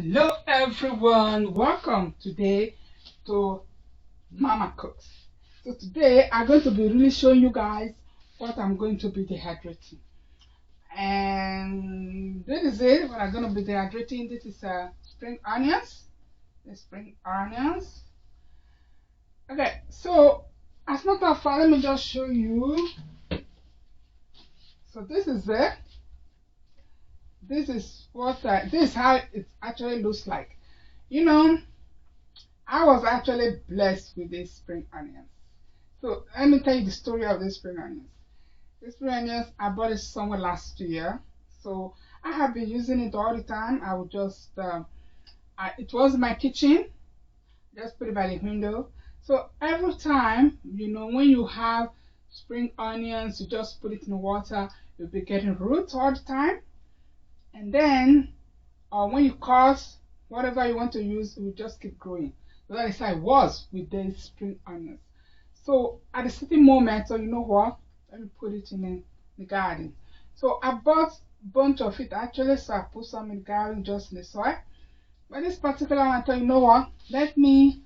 Hello everyone, welcome today to Mama Cooks. So today I'm going to be really showing you guys what I'm going to be dehydrating. And this is it, what I'm going to be dehydrating. This is spring onions. The spring onions. Okay, so as a matter of fact, let me just show you. So this is it. This is how it actually looks like. You know, I was actually blessed with these spring onions. So let me tell you the story of these spring onions. These spring onions, I bought it somewhere last year. So I have been using it all the time. I would just, it was in my kitchen, just put it by the window. So every time, when you have spring onions, you just put it in the water, you'll be getting roots all the time. And then, when you cut whatever you want to use, it will just keep growing. So that is how it was with the spring onions. So at a certain moment, so you know what? Let me put it in the garden. So I bought a bunch of it actually, so I put some in the garden just in the soil. But this particular one, I thought, you know what? Let me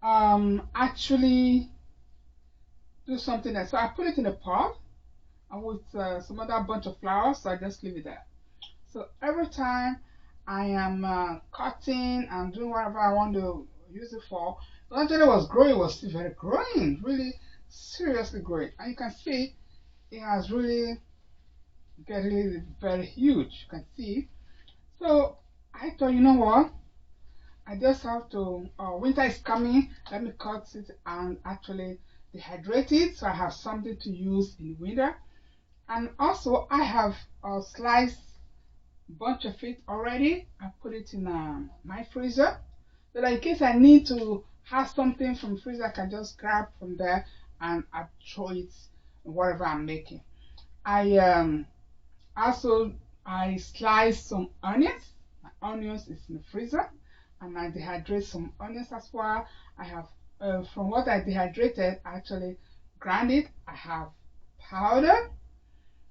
actually do something else. So I put it in a pot and with some other bunch of flowers, so I just leave it there. So every time I am cutting and doing whatever I want to use it for, it actually was growing, it was still very growing, really seriously growing. And you can see it has really getting very huge. You can see. So I thought, you know what? I just have to, winter is coming, let me cut it and actually dehydrate it so I have something to use in winter. And also I have sliced bunch of it already. I put it in my freezer so that in case I need to have something from freezer, I can just grab from there and I throw it in whatever I'm making. I slice some onions. My onions is in the freezer, and I dehydrate some onions as well. I have from what I dehydrated, I actually grind it. I have powder.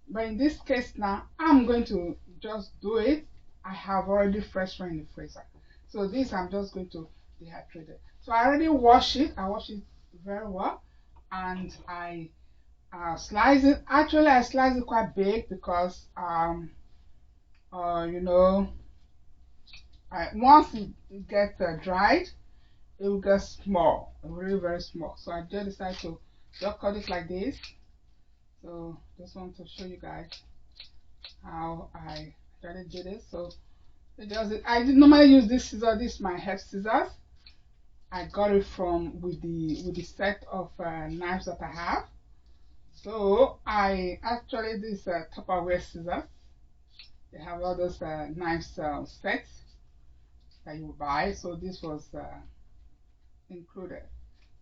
But in this case now, I'm going to just do it. I have already fresh one in the freezer. So this I'm just going to dehydrate it. So I already wash it. I wash it very well. And I slice it. Actually, I slice it quite big because, once it gets dried, it will get small, really very small. So I just decided to just cut it like this. So just want to show you guys how I started to do this. So I did normally use this scissor. This is my heft scissors. I got it from with the set of knives that I have. So I actually this Tupperware scissors. They have all those knives sets that you buy. So this was included.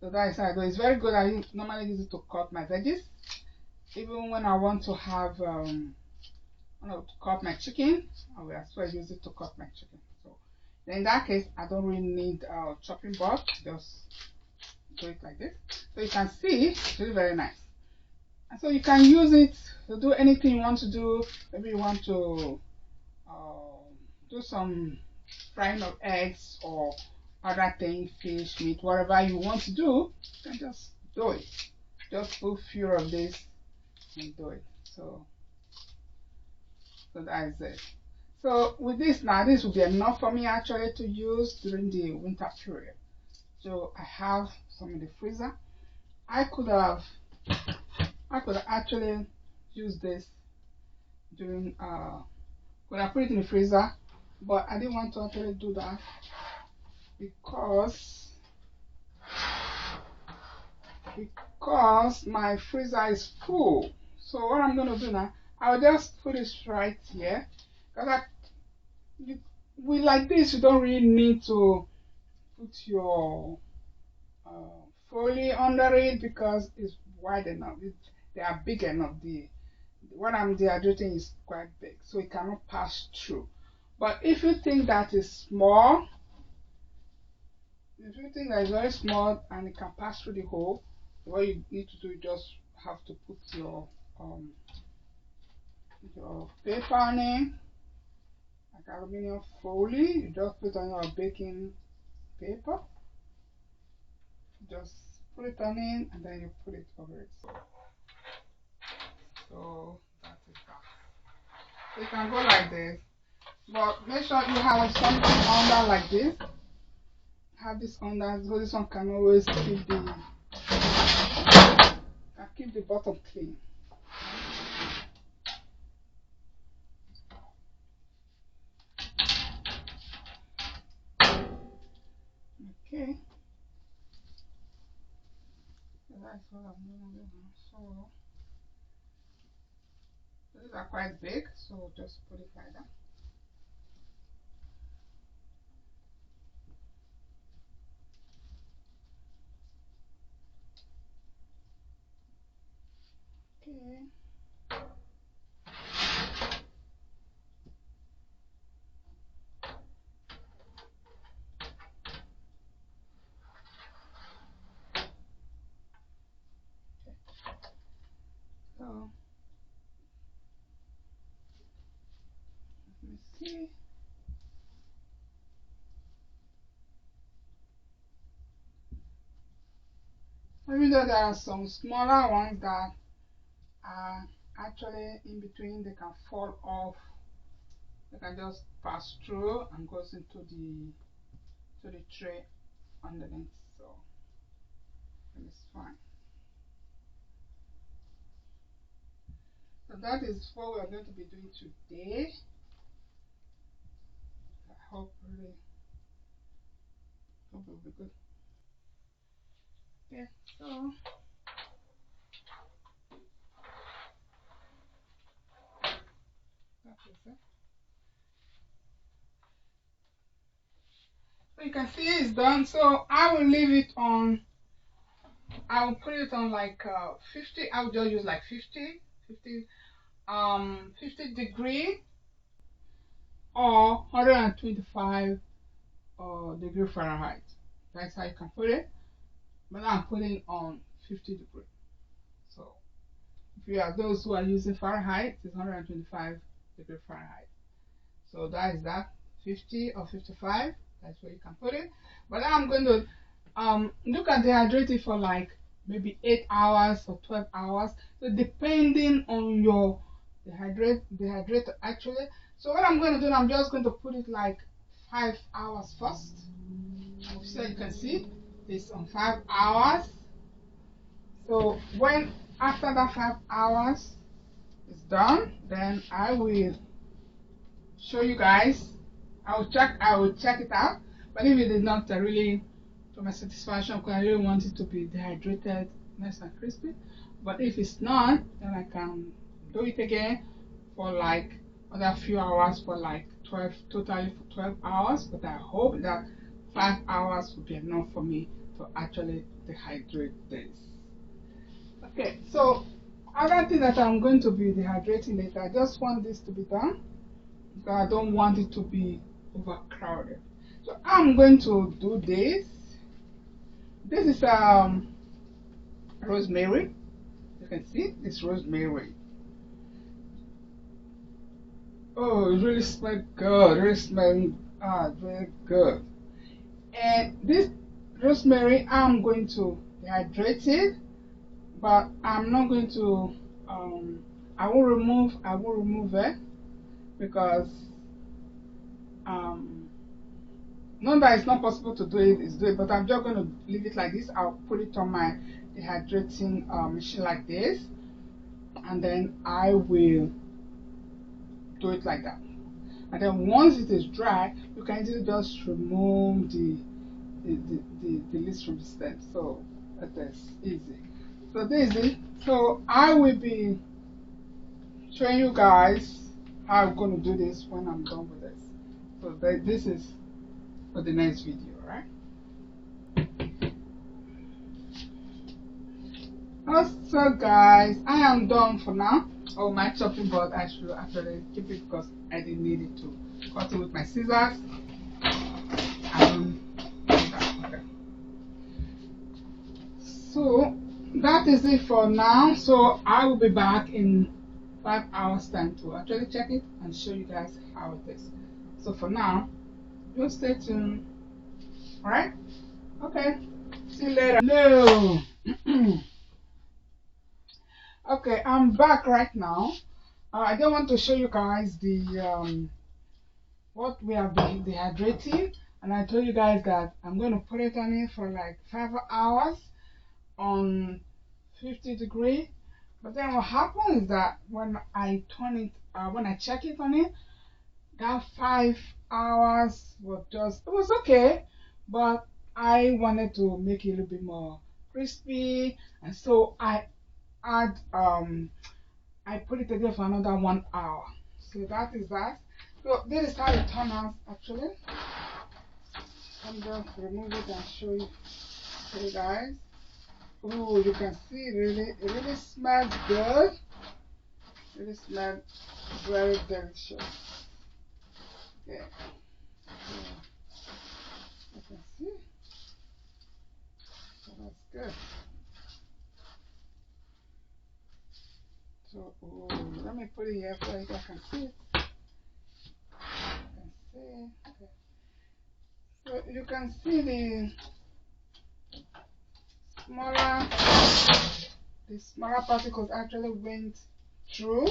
So that is how I do. It's very good. I normally use it to cut my veggies. Even when I want to have to cut my chicken, I will as well use it to cut my chicken. So in that case, I don't really need a chopping board. Just do it like this. So you can see it's really very nice. And so you can use it to do anything you want to do. Maybe you want to do some frying of eggs or other things, fish, meat, whatever you want to do, you can just do it. Just put a few of this and do it. So that is it. So with this now, this will be enough for me actually to use during the winter period. So I have some in the freezer. I could actually use this during when I put it in the freezer, but I didn't want to actually do that because my freezer is full. So what I'm going to do now, I'll just put it right here because we like this, you don't really need to put your foley under it because it's wide enough. They are big enough. What I'm dehydrating is quite big, so it cannot pass through. But if you think that is small, if you think that is very small and it can pass through the hole, what you need to do, you just have to put your paper on it like aluminum foil. You just put on your baking paper, just put it on in, and then you put it over it. So that is that. So you can go like this, but make sure you have something under like this. Have this under, so this one can always keep the bottom clean. Okay, so that's what I'm gonna do now. So these are quite big, so just put it like that. Okay. So let me see. Even though there are some smaller ones that are actually in between, they can fall off. They can just pass through and goes into the tray underneath. So it's fine. So that is what we are going to be doing today. I hope it will be good. Okay, so that is it. So you can see it's done. So I will leave it on. I will put it on like 50. I will just use like 50 degree or 125 degree Fahrenheit. That's how you can put it. But I'm putting on 50 degree. So if you are those who are using Fahrenheit, it's 125 degree Fahrenheit. So that is that 50 or 55. That's where you can put it. But I'm going to look at dehydrate it for like maybe 8 hours or 12 hours. So depending on your dehydrator actually. So what I'm going to do, I'm just going to put it like 5 hours first. So you can see it's on 5 hours. So when after that 5 hours is done, then I will show you guys. I will check it out. But if it is not really to my satisfaction, because I really want it to be dehydrated, nice and crispy. But if it's not, then I can do it again for like another few hours for like 12, totally for 12 hours. But I hope that 5 hours will be enough for me to actually dehydrate this. Okay, so other thing that I'm going to be dehydrating later, I just want this to be done because I don't want it to be overcrowded. So I'm going to do this. This is rosemary. You can see it's rosemary. Oh, it really smells good. It really smells very good. And this rosemary, I'm going to dehydrate it, but I'm not going to. I will remove it because not that it's not possible to do it, it's do it, but I'm just going to leave it like this. I'll put it on my dehydrating machine like this, and then I will do it like that. And then once it is dry, you can easily just remove the leaves from the stem. So that is easy. So this is it. So I will be showing you guys how I'm going to do this when I'm done with this. So this is for the next video, right? Also guys, I am done for now. Oh, my chopping board, I should actually keep it because I didn't need it to cut it with my scissors. Okay. So that is it for now. So I will be back in 5 hours time to actually check it and show you guys how it is. So for now, just stay tuned. Alright? Okay. See you later. No. Okay, I'm back right now. I just want to show you guys the what we have been dehydrating, and I told you guys that I'm going to put it on it for like 5 hours on 50 degree. But then what happened is that when I turn it, when I check it on it, that 5 hours was just, it was okay, but I wanted to make it a little bit more crispy, and so add I put it again for another 1 hour. So that is that. So this is how it turned out actually. I'm just remove it and show you guys. Oh, you can see it really smells good. It really smells very delicious. Yeah. So you can see. So that's good. So let me put it here so you guys can see it. You can see. Okay. So you can see the smaller particles actually went through,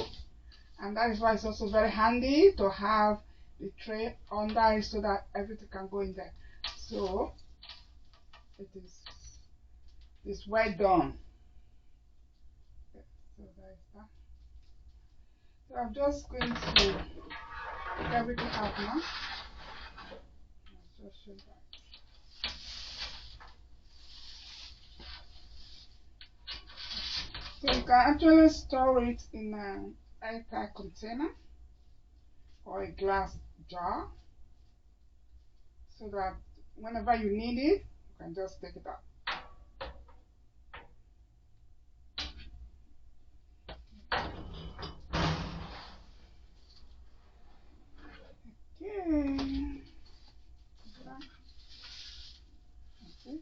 and that is why it's also very handy to have the tray under it so that everything can go in there. So it's well done. Okay, so that is that. So I'm just going to take everything out now. I'll just show you that. So you can actually store it in an airtight container or a glass jar, so that whenever you need it, you can just take it out. Okay.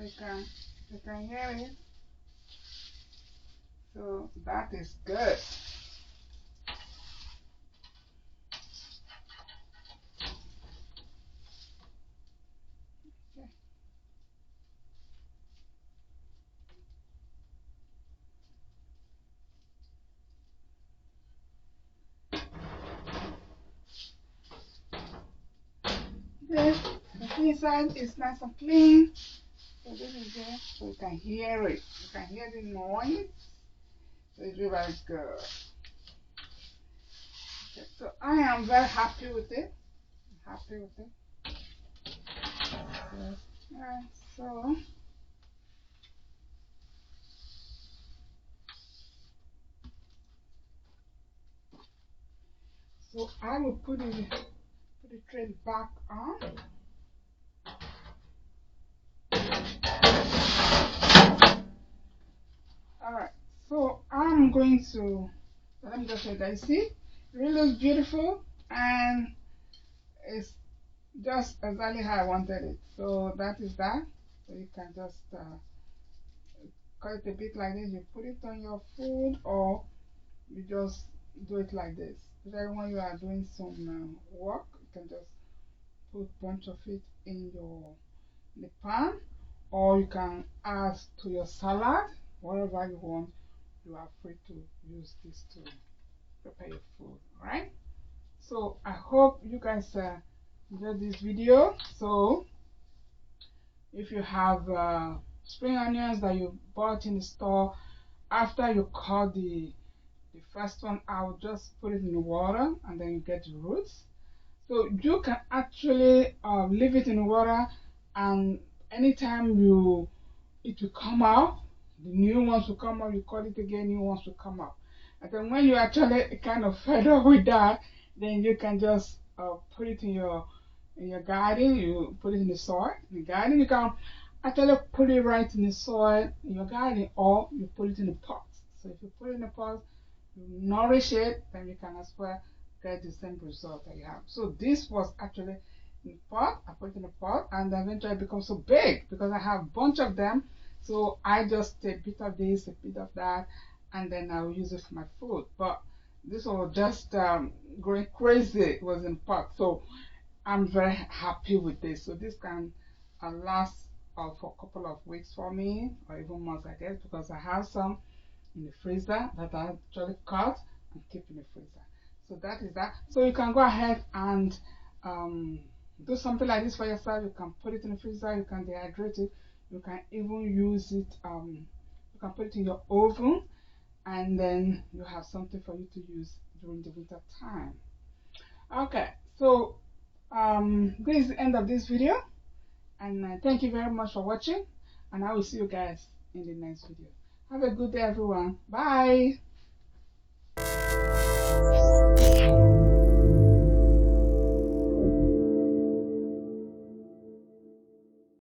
Okay. You can hear it. So that is good. Okay. This the inside is nice and clean. So this is there, so you can hear it. You can hear the noise. So it's really good. Okay, so I am very happy with it. I'm happy with it. Alright, so I will put the tray back on. Alright, so I'm going to, let me just show you guys. See, it really looks beautiful, and it's just exactly how I wanted it. So that is that. So you can just cut it a bit like this. You put it on your food, or you just do it like this. Then when you are doing some work, you can just put a bunch of it in the pan, or you can add to your salad, whatever you want. You are free to use this to prepare your food. Alright, so I hope you guys enjoyed this video. So if you have spring onions that you bought in the store, after you cut the first one out, just put it in the water and then you get the roots. So you can actually leave it in the water, and anytime it will come out, the new ones will come out, you cut it again, new ones will come out. And then when you actually kind of fed up with that, then you can just put it in your garden. You put it in the soil. In the garden, you can actually put it right in the soil in your garden, or you put it in the pot. So if you put it in the pot, you nourish it, then you can as well get the same result that you have. So this was actually in the pot. I put it in the pot, and eventually it becomes so big because I have a bunch of them. So I just take a bit of this, a bit of that, and then I will use it for my food. But this was just going crazy. It was in pot, so I'm very happy with this. So this can last for a couple of weeks for me, or even months, I guess, because I have some in the freezer that I actually cut and keep in the freezer. So that is that. So you can go ahead and do something like this for yourself. You can put it in the freezer. You can dehydrate it. You can even use it. You can put it in your oven, and then you have something for you to use during the winter time. Okay, so this is the end of this video, and thank you very much for watching, and I will see you guys in the next video. Have a good day, everyone. Bye.